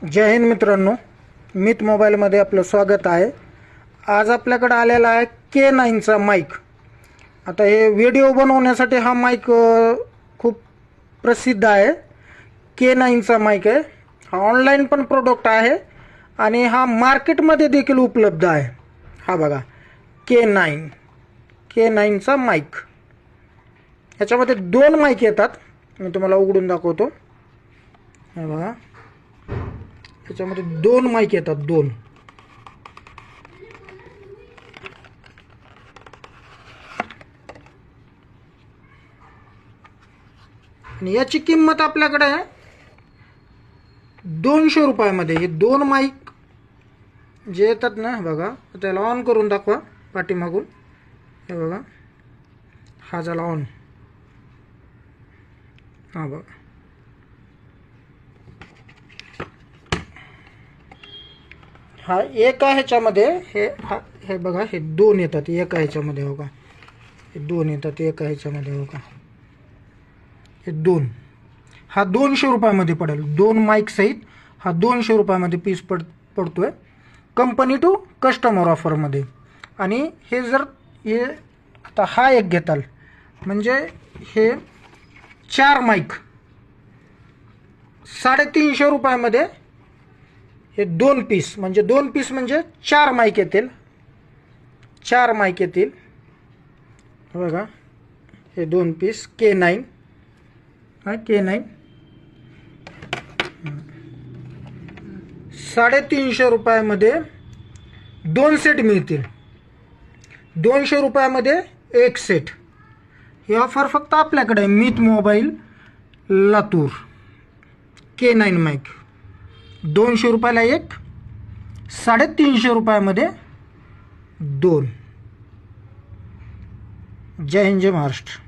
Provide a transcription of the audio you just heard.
जय हिंद मित्रांनो, मित मोबाईलमध्ये आपलं स्वागत आहे। आज आपल्याकडे आलेला आहे K9चा माईक। आता हे व्हिडिओ बनवण्यासाठी हा माईक खूप प्रसिद्ध आहे। K9चा माईक आहे। हा ऑनलाईन पण प्रोडक्ट आहे आणि हा मार्केटमध्ये देखील उपलब्ध आहे। हा बघा K9चा माईक। याच्यामध्ये दोन माईक येतात, मी तुम्हाला उघडून दाखवतो। हे बघा, याच्यामध्ये दोन माईक येतात, दोन। आणि याची किंमत आपल्याकडे आहे 200 रुपयामध्ये। हे दोन माईक जे येतात ना, बघा, त्याला ऑन करून दाखवा पाठीमागून। हे बघा, हा झाला ऑन। हा बघा, हा एका ह्याच्यामध्ये हे बघा, हे दोन येतात एका ह्याच्यामध्ये। बघा, हे दोन येतात एका ह्याच्यामध्ये। बघा, हे दोन। हा 200 रुपयामध्ये पडेल। दोन माईक सहित हा 200 रुपयामध्ये पीस पडतोय, कंपनी टू कस्टमर ऑफरमध्ये। आणि हे जर हे आता हा एक घेताल म्हणजे हे 4 माईक 350 रुपयामध्ये हे 2 पीस, म्हणजे 2 पीस म्हणजे 4 माईक येतील। 4 माईक येतील। बघा, हे 2 पीस K9 K9 350 रुपयामध्ये 2 सेट मिळतील। 200 रुपयामध्ये 1 सेट। ही ऑफर फक्त आपल्याकडे आहे, मित मोबाईल लातूर। K9 माईक 200 रुपयाला 1, 350 रुपयामध्ये 2। जय हिंद, जय महाराष्ट्र।